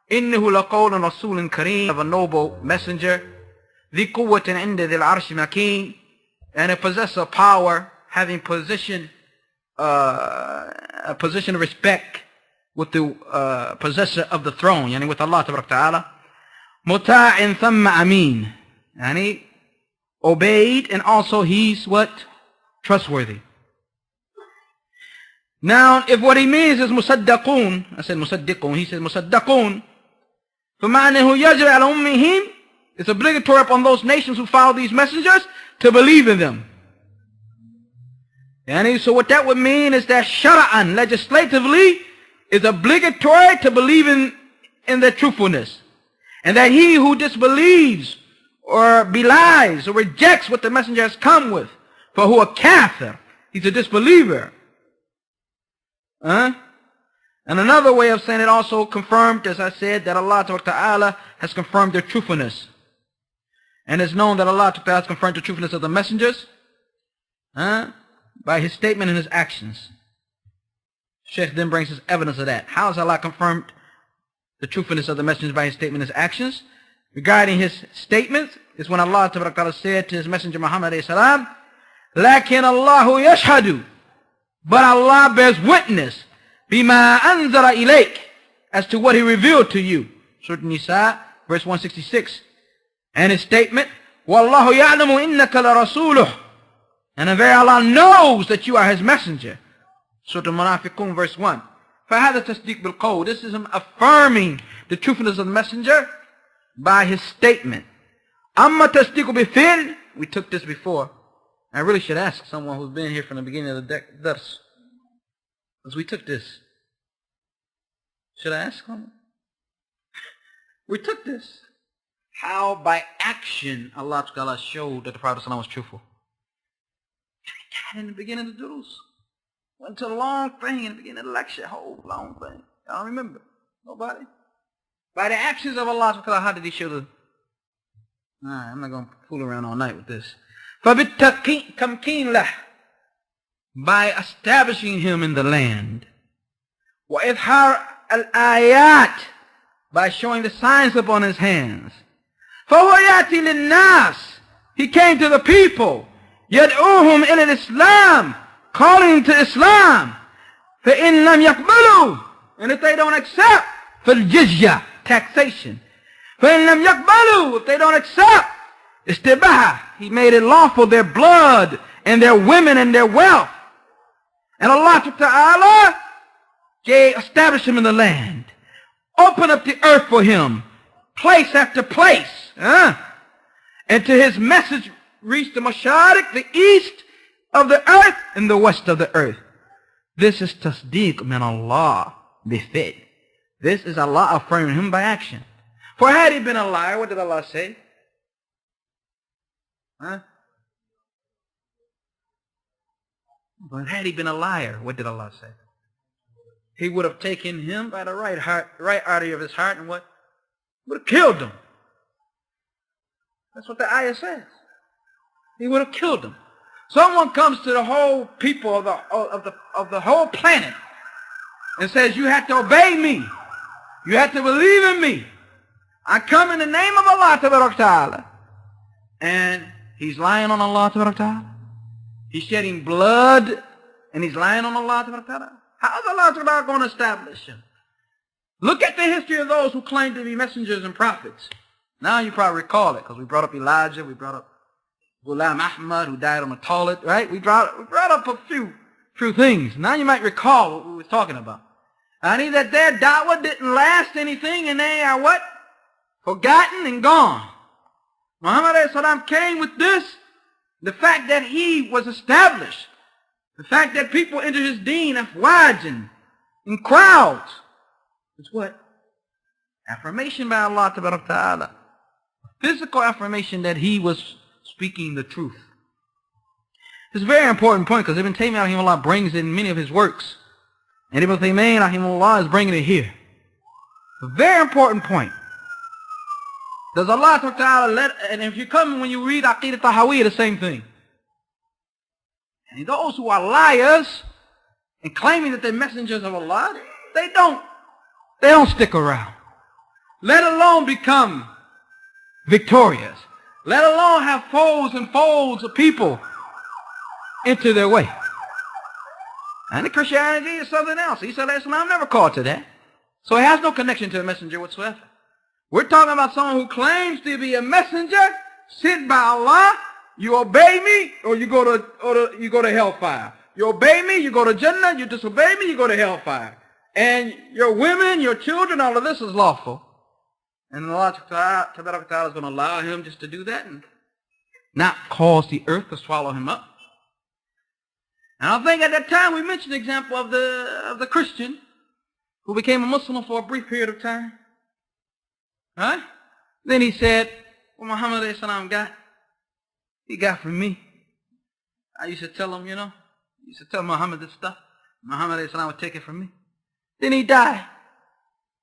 إِنَّهُ لَقَوْلٌ رَسُولٌ كَرِيمٌ, of a noble messenger, ذِي قُوَّةٍ عِنْدَ ذِي الْعَرْشِ مَكِينٌ, and a possessor of power, having position a position of respect with the possessor of the throne, yani with Allah Ta'ala. مُتَاعٍ ثَمَّ أَمِينٌ, yani obeyed, and also he's what? Trustworthy. Now, if what he means is musaddaqun, I said musaddiqun, he says musaddaqun, فَمَعْنَهُ يَجْرِ عَلَى أُمِّهِمْ, it's obligatory upon those nations who follow these messengers to believe in them. And so what that would mean is that shara'an, legislatively, is obligatory to believe in their truthfulness. And that he who disbelieves or belies or rejects what the messenger has come with, for who a kafir, he's a disbeliever. And another way of saying it also confirmed, as I said, that Allah Ta'ala has confirmed their truthfulness. And it's known that Allah Ta'ala has confirmed the truthfulness of the messengers by his statement and his actions. Shaykh then brings us evidence of that. How has Allah confirmed the truthfulness of the messengers by his statement and his actions? Regarding his statements, is when Allah Ta'ala said to his messenger Muhammad alayhi لَكِنَ اللَّهُ يَشْهَدُ, but Allah bears witness, بِمَا أَنزَلَ إِلَيْكَ, as to what he revealed to you. Surah Nisa, verse 166. And his statement, وَاللَّهُ يَعْلَمُ إِنَّكَ لَرَسُولُهُ, and the very Allah knows that you are his messenger. Surah Al-Munafiqun, verse 1. فَهَذَا تَصْدِيقُ بِالْقَوْلِ, this is him affirming the truthfulness of the messenger by his statement. Amma tasdiqu bifil. We took this before. I really should ask someone who's been here from the beginning of the dars. Because we took this. Should I ask someone? We took this. How by action Allah Ta'ala showed that the Prophet was truthful. In the beginning of the durus. Went to a long thing in the beginning of the lecture. Whole long thing. I don't remember. Nobody. By the actions of Allah Ta'ala, how did he show the... Alright, I'm not going to fool around all night with this. فَبِالتَّمْكِينِ لَهُ, by establishing him in the land. وَإِظْهَارِ الْآيَاتِ, by showing the signs upon his hands. فَهُوَ يَأْتِي لِلنَّاسِ, he came to the people. يَدْعُوهُمْ إِلَى الْإِسْلَامِ, calling to Islam. فَإِنْ لَمْ يَقْبَلُوا, and if they don't accept, فَالْجِزْيَةِ, taxation. فَإِنْ لَمْ يَقْبَلُوا, if they don't accept, istibaha, he made it lawful, their blood and their women and their wealth. And Allah Ta'ala established him in the land. Open up the earth for him, place after place. And to his message reached the Masharik, the east of the earth and the west of the earth. This is tasdeeq min Allah bifid. This is Allah affirming him by action. For had he been a liar, what did Allah say? But had he been a liar, what did Allah say? He would have taken him by the right artery of his heart and what? Would have killed him. That's what the ayah says. He would have killed him. Someone comes to the whole people of the whole planet and says, you have to obey me. You have to believe in me. I come in the name of Allah Ta'ala. And he's lying on Allah Ta'ala. He's shedding blood and he's lying on Allah Ta'ala. How is Allah Ta'ala going to establish him? Look at the history of those who claim to be messengers and prophets. Now you probably recall it because we brought up Elijah, we brought up Ghulam Ahmad who died on the toilet, right? We brought up a few things. Now you might recall what we were talking about. I mean that their da'wah didn't last anything and they are what? Forgotten and gone. Muhammad a.s. came with this. The fact that he was established. The fact that people entered his deen afwajan, in crowds. It's what? Affirmation by Allah Ta'ala. Physical affirmation that he was speaking the truth. It's a very important point because Ibn Taymiyyah rahimahullah brings it in many of his works. And Ibn Taymiyyah rahimahullah is bringing it here. A very important point. Does Allah Ta'ala let, and if you come when you read Aqidah Tahawiyah, the same thing. And those who are liars and claiming that they're messengers of Allah, they don't stick around. Let alone become victorious. Let alone have folds and folds of people enter their way. And the Christianity is something else. Isa alayhi salam never called to that. So it has no connection to a messenger whatsoever. We're talking about someone who claims to be a messenger sent by Allah. You obey me, or you go to hellfire. You obey me, you go to Jannah. You disobey me, you go to hellfire. And your women, your children, all of this is lawful. And Allah Ta'ala is going to allow him just to do that and not cause the earth to swallow him up. And I think at that time we mentioned the example of the Christian who became a Muslim for a brief period of time. Right? Then he said, what Muhammad a.s. got, he got from me. I used to tell him, I used to tell Muhammad this stuff. Muhammad a.s. would take it from me. Then he died.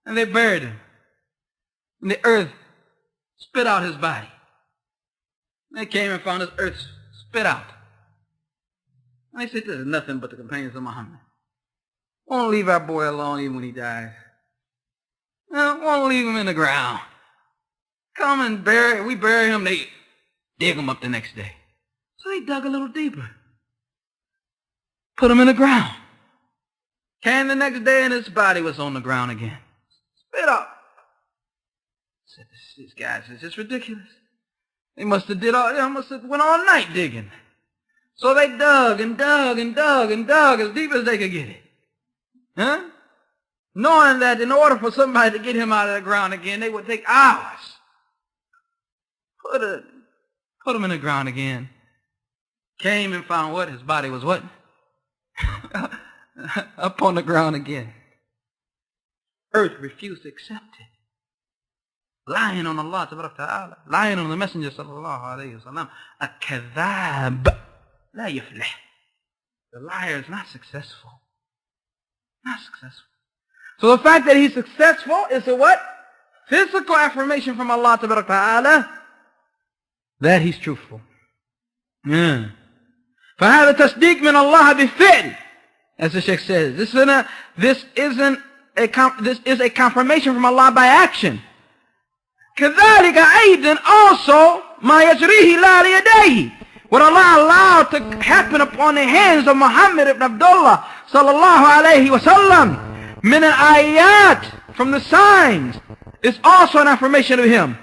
And they buried him. And the earth spit out his body. They came and found his earth spit out. And they said, this is nothing but the companions of Muhammad. Won't leave our boy alone even when he dies. Won't leave him in the ground. Come and we bury him, they dig him up the next day. So they dug a little deeper. Put him in the ground. Came the next day and his body was on the ground again. Spit up. I said, these guys, it's just ridiculous. They must have went all night digging. So they dug and dug and dug and dug as deep as they could get it. Knowing that in order for somebody to get him out of the ground again, they would take hours. put him in the ground again. Came and found what? His body was what? Up on the ground again. Earth refused to accept it. Lying on Allah Ta'ala, lying on the Messenger sallallahu alayhi wa sallam. A-kadhab la yuflih. The liar is not successful. Not successful. So the fact that he's successful is a what? Physical affirmation from Allah Ta'ala that he's truthful. Yeah. فهذا تصديق من الله بالفعل, as the Sheikh says. This is a confirmation from Allah by action. كذلك أيضا also ما يجريه لا ليديه, what Allah allowed to happen upon the hands of Muhammad ibn Abdullah sallallahu alayhi wa sallam min al-ayat, from the signs, is also an affirmation of him.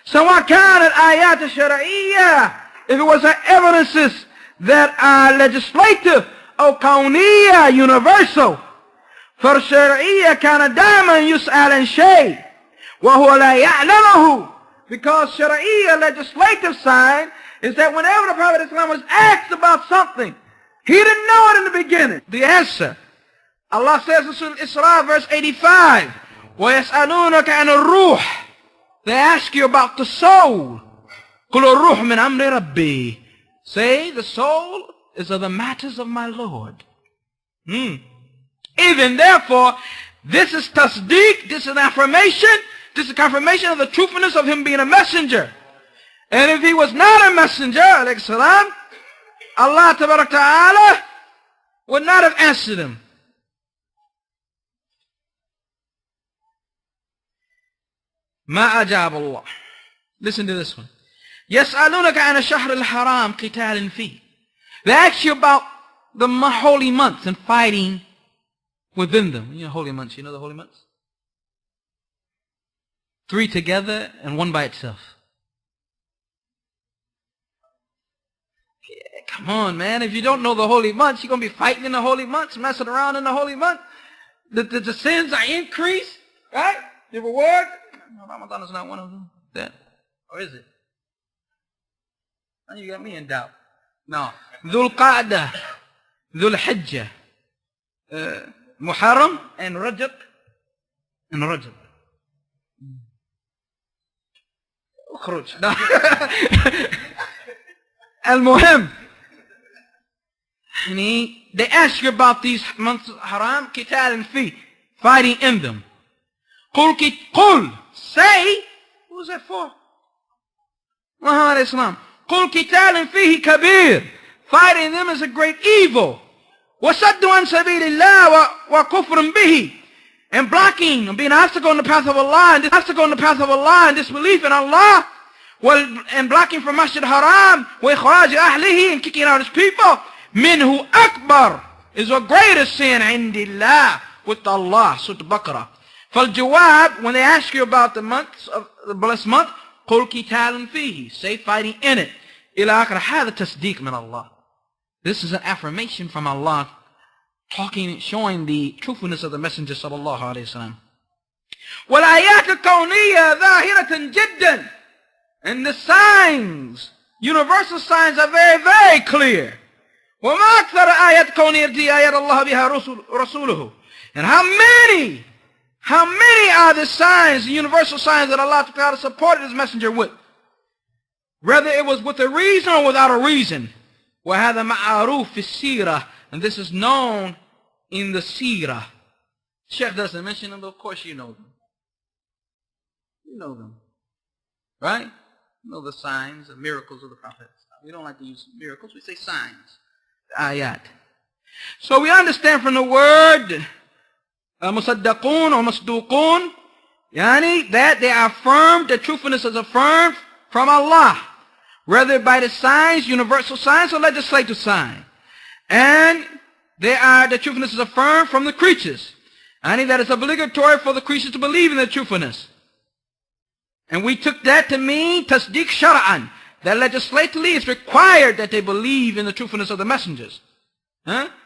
سواء كانت آيات شرعية, if it was evidences that are legislative or كونية, universal. فالشرعية كان دائما يسأل عن شيء وهو لا يعلمه, because Shari'iyah, legislative sign, is that whenever the Prophet Islam was asked about something, he didn't know it in the beginning. The answer. Allah says in Surah Isra, verse 85, وَيَسْأَلُونَكَ عَنِ الرُّوحِ, they ask you about the soul. قُلُ الرُّوحُ مِنْ أَمْرِ رَبِّي, say, the soul is of the matters of my Lord. Even therefore, this is tasdeeq, this is an affirmation, this is a confirmation of the truthfulness of him being a messenger. And if he was not a messenger, alayhi salam, Allah Ta'ala would not have answered him. ما أجاب الله. Listen to this one. يسألونك عن الشهر الحرام قتال فيه. They ask you about the holy months and fighting within them. You know holy months, you know the holy months? 3 together and 1 by itself. Yeah, come on, man. If you don't know the holy months, you're going to be fighting in the holy months, messing around in the holy months. The sins are increased, right? The reward. No, Ramadan is not one of them. Then, or is it? Now you got me in doubt. No. Dhul Qa'dah, Dhul Hijjah, Muharram, and Rajab. And Rajab. اخرج. No. Al-Muhim. They ask you about these months of haram, qital and fi, fighting in them. Qul, say, who's that for? Muhammad Islam. Qul qital and fihi kabir, fighting them is a great evil. وَصَدُّ عَنْ سَبِيلِ اللَّهِ وَكُفْرٌ بِهِ, and blocking and being an obstacle in the path of Allah, and disbelief in Allah, and blocking from Masjid Haram, وَإِخْرَاجِ أَهْلِهِ, and kicking out his people, مِنْهُ أَكْبَرُ, is the greatest sin عِنْدِ اللَّهِ, with Allah. Surah Al-Baqarah. فَالْجَوَابِ, when they ask you about the months of the blessed month, قُلْ قِتَالٌ فِيهِ, say fighting in it. إِلَى آخِرِ هَذَا تَصْدِيقٌ مِنَ اللَّهِ. This is an affirmation from Allah, showing the truthfulness of the Messenger sallallahu alayhi wa sallam. وَالْآيَاتُ الْكَوْنِيَّةُ ظَاهِرَةً جِدًّا, and the signs, universal signs, are very, very clear. وَمَا أَكْثَرَ آيَاتِ كَوْنِيَّةِ آيَاتَ اللَّهِ بِهَا رَسُولُهُ, and how many are the signs, the universal signs that Allah Ta'ala supported His Messenger with? Whether it was with a reason or without a reason. وَهَذَا مَعَرُوفِ فِي السِّيرَةِ, and this is known in the seerah. Sheikh doesn't mention them, but of course you know them. You know them. Right? You know the signs, the miracles of the Prophet. We don't like to use miracles, we say signs. Ayat. So we understand from the word musaddaqun or masduqun, that they are affirmed, the truthfulness is affirmed from Allah, whether by the signs, universal signs, or legislative sign. And the truthfulness is affirmed from the creatures. That it's obligatory for the creatures to believe in the truthfulness. And we took that to mean tasdeeq shar'an, that legislatively it's required that they believe in the truthfulness of the messengers.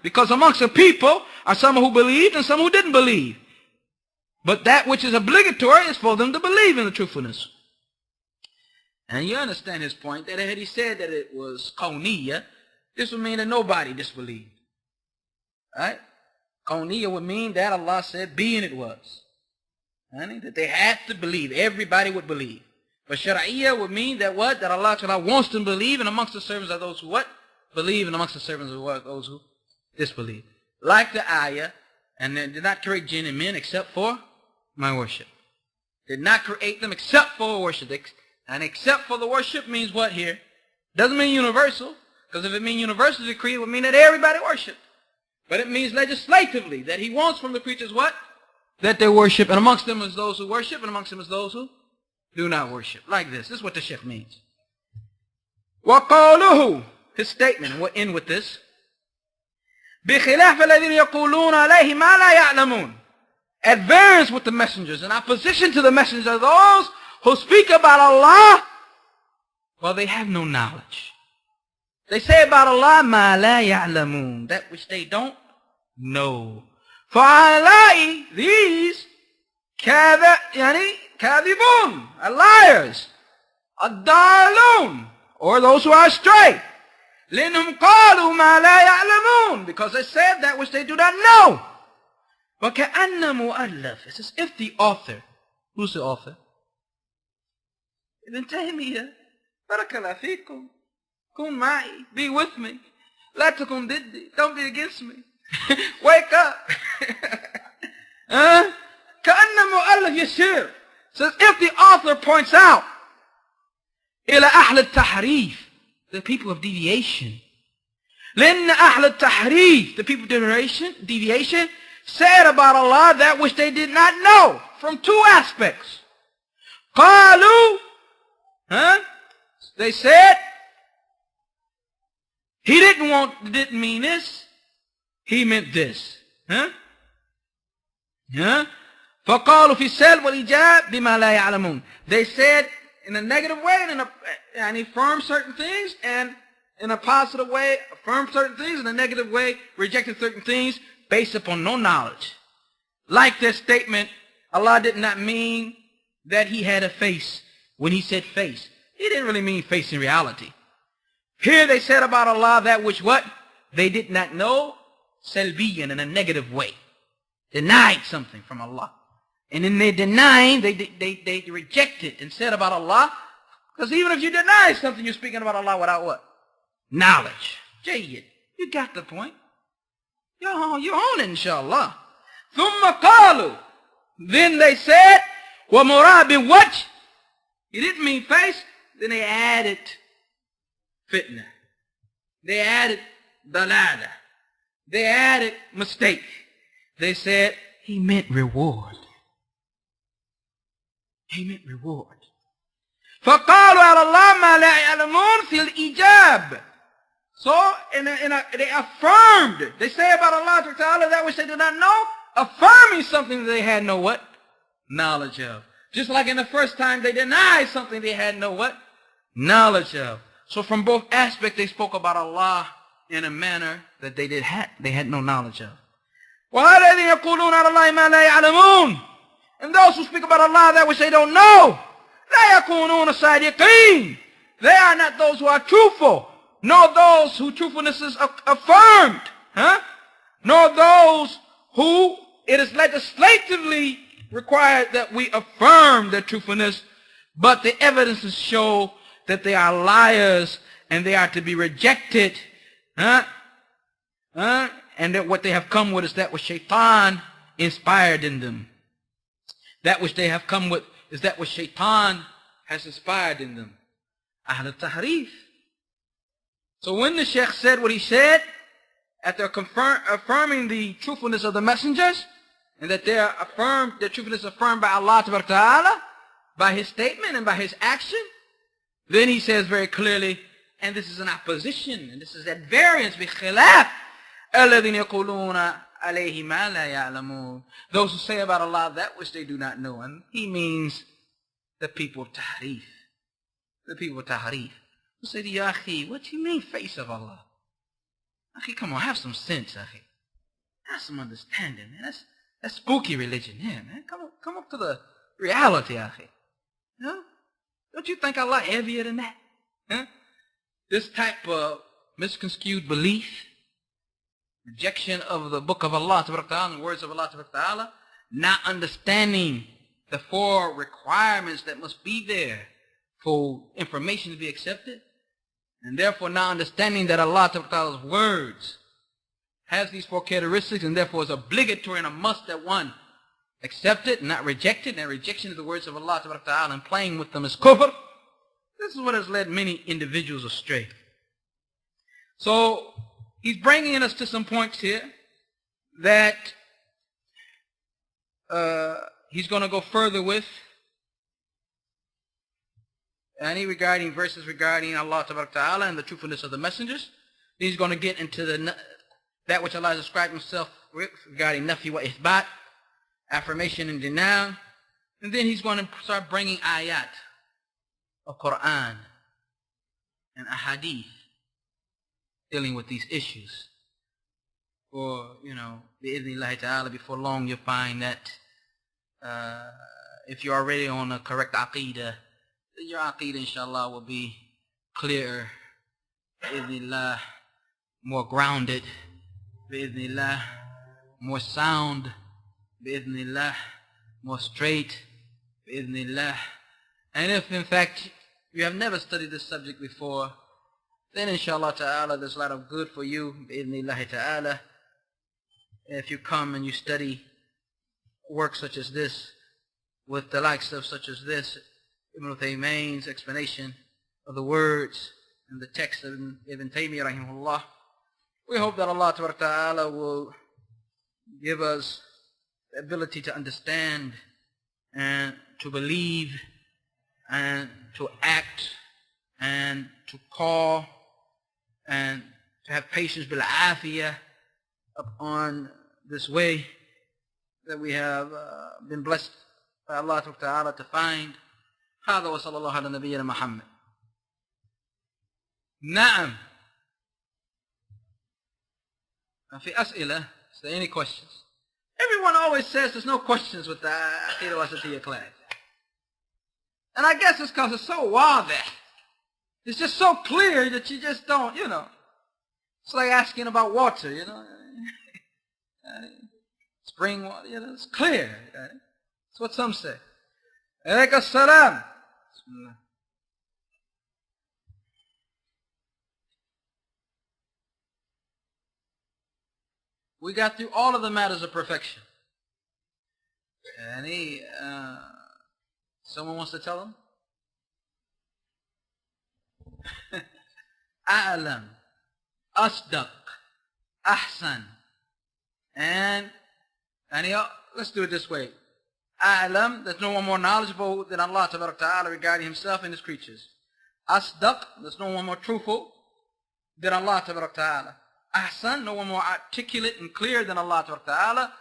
Because amongst the people are some who believed and some who didn't believe. But that which is obligatory is for them to believe in the truthfulness. And you understand his point, that had he said that it was kawniyah, this would mean that nobody disbelieved. Right? Kawniyah would mean that Allah said, be, and it was. That they had to believe. Everybody would believe. But Shar'iyyah would mean that what? That Allah Ta'ala wants them to believe, and amongst the servants are those who what? Believe, and amongst the servants are those who disbelieve. Like the ayah, and they did not create jinn and men except for my worship. Did not create them except for worship. And except for the worship means what here? Doesn't mean universal, because if it means universal decree, it would mean that everybody worship. But it means legislatively, that he wants from the creatures what? That they worship, and amongst them is those who worship, and amongst them is those who do not worship. Like this. This is what the Shaykh means. وَقَالُهُ, his statement, and we'll end with this. بِخِلَافَ الَّذِينَ يَقُولُونَ عَلَيْهِ مَا لَا يَعْلَمُونَ. At variance with the messengers, in opposition to the messengers, are those who speak about Allah, well, they have no knowledge. They say about Allah, مَا لَا يَعْلَمُونَ, that which they don't know. فَعَلَائِ, these, كَاذِبُونَ, are liars, الضَّالُونَ, or those who are astray. لِنْهُمْ قَالُوا مَا لَا يَعْلَمُونَ, because they said that which they do not know. وَكَأَنَّ مُؤَلَّفٍ, it's as if the author, who's the author? Ibn Taymiyyah, barakallahu feekum, kun ma'i, be with me, la takun diddi, don't be against me, wake up. كَأَنَّ مُؤَلَّفٍ يَشِيرٌ, says if the author points out, إِلَى أَحْلِ التَّحْرِيفِ, the people of deviation. لِأَنَّ أَحْلِ التَّحْرِيفِ, the people of deviation, said about Allah that which they did not know, from two aspects. قَالُوا, they said, he didn't mean this, he meant this. فَقَالُوا فِي السَّلْبِ وَالْإِيجَابِ بِمَا لَا يَعْلَمُونَ. They said in a negative way, and affirmed certain things, and in a positive way, affirmed certain things, in a negative way, rejected certain things, based upon no knowledge. Like their statement, Allah did not mean that he had a face when he said face. He didn't really mean face in reality. Here they said about Allah that which what? They did not know, salbiyan, in a negative way. Denied something from Allah. And in their denying, they rejected and said about Allah, because even if you deny something, you're speaking about Allah without what? Knowledge. Jayyid. You got the point. You're on it, inshallah. ثُمَّ قَالُوا, then they said, وَمُرَابٍ وَجْهٍ, he didn't mean face. Then they added fitna. They added dalala. They added mistake. They said he meant reward. He meant reward. فَقَالُوا عَلَى اللَّهِ مَا لَا يَعْلَمُونَ فِي الْإِجَابِ. So, they affirmed. They say about Allah Ta'ala that which they did not know, affirming something that they had no what? Knowledge of. Just like in the first time they denied something they had no what? Knowledge of. So from both aspects they spoke about Allah in a manner that they had no knowledge of. وَالَّذِينَ يَقُولُونَ عَلَى اللَّهِ مَا لَا يَعْلَمُونَ. And those who speak about Allah that which they don't know, لَا يَكُونُونَ صَادِقِينَ. They are not those who are truthful, nor those whose truthfulness is affirmed, nor those who it is legislatively required that we affirm their truthfulness, but the evidences show that they are liars and they are to be rejected, and that what they have come with is that which Shaitan inspired in them. That which they have come with is that which Shaitan has inspired in them. Ahl al-Tahrif. So when the Shaykh said what he said, after affirming the truthfulness of the messengers, and that their truthfulness affirmed by Allah Ta'ala, by his statement and by his action, then he says very clearly, and this is an opposition, and this is at variance, بِخِلَافِ الَّذِينَ يَقُولُونَ عَلَيْهِ مَا لَا يَعْلَمُونَ. Those who say about Allah that which they do not know. And he means the people of Tahrif. The people of Tahrif. Who say to you, Akhi, what do you mean face of Allah? Akhi, come on, have some sense, Akhi. Have some understanding, man. That's spooky religion here, man. Come up to the reality, Akhi. Don't you think Allah heavier than that? Huh? This type of misconstrued belief, rejection of the book of Allah and the words of Allah, not understanding the 4 requirements that must be there for information to be accepted, and therefore not understanding that Allah's words has these 4 characteristics, and therefore is obligatory and a must that one accept it and not reject it, and rejection of the words of Allah and playing with them is kufr. This is what has led many individuals astray. So he's bringing us to some points here that he's going to go further with, and regarding verses regarding Allah Ta'ala and the truthfulness of the messengers. He's going to get into that which Allah has described himself with regarding nafi wa ithbat, affirmation and denial. And then he's going to start bringing ayat of Quran and ahadith dealing with these issues. For, bi'idhnillahi ta'ala, before long you'll find that if you're already on a correct Aqidah, then your Aqidah inshallah will be clearer, bi'idhnillah, more grounded, bi'idhnillah, more sound, bi'idhnillah, more straight, bi'idhnillah. And if in fact you have never studied this subject before, then inshallah ta'ala there's a lot of good for you, bi'idhnillahi ta'ala, if you come and you study work such as this, with the likes of such as this, Ibn Taymiyyah's explanation of the words and the text of Ibn Taymiyyah rahimahullah. We hope that Allah ta'ala will give us the ability to understand and to believe and to act and to call and to have patience bil afiyah upon this way that we have been blessed by Allah Ta'ala to find. هذا وصلى الله على نبينا محمد. نعم. في أسئلة? Is there any questions? Everyone always says there's no questions with the Aqidah Wasittiyah class. And I guess it's because it's so wadah. It's just so clear that you just don't, It's like asking about water, Spring water, it's clear. That's what some say. Alaykum salam. Bismillah. We got through all of the matters of perfection. Someone wants to tell them? A'lam, asdaq, ahsan. And let's do it this way. A'lam, there's no one more knowledgeable than Allah Ta'ala regarding himself and his creatures. Asdaq, there's no one more truthful than Allah Ta'ala. Ahsan, no one more articulate and clear than Allah Ta'ala.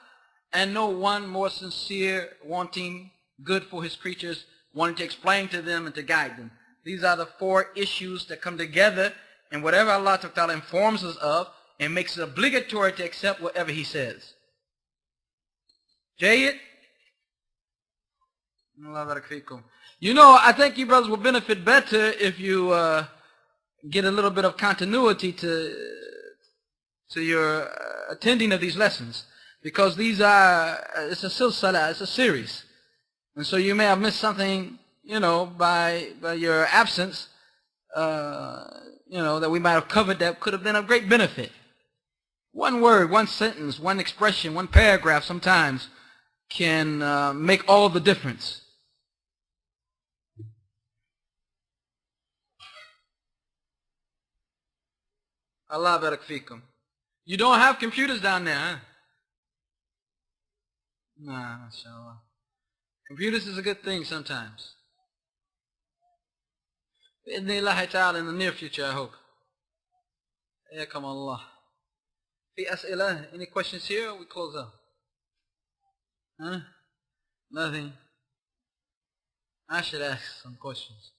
And no one more sincere, wanting good for his creatures, wanting to explain to them and to guide them. These are the 4 issues that come together, and whatever Allah Ta'ala informs us of, and makes it obligatory to accept whatever he says. Jayyid? I think you brothers will benefit better if you get a little bit of continuity to your attending of these lessons, because these it's a silsala, it's a series, and so you may have missed something, by your absence, that we might have covered that could have been of great benefit. One word, one sentence, one expression, one paragraph sometimes can make all the difference. Allah barak fikum. You don't have computers down there, huh? Nah, mashallah. Computers is a good thing sometimes. Bi'idhnillahi ta'ala, in the near future, I hope. Ayakum Allah. Fi as'ilah, any questions here or we close up? Huh? Nothing. I should ask some questions.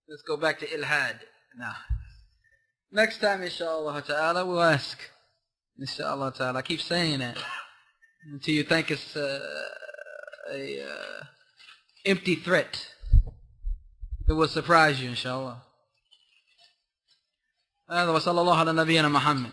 Let's go back to ilhad now. Next time, inshallah ta'ala, we'll ask. Inshallah ta'ala. I keep saying that until you think it's empty threat. It will surprise you, inshallah. هذا وصلى الله على نبينا محمد.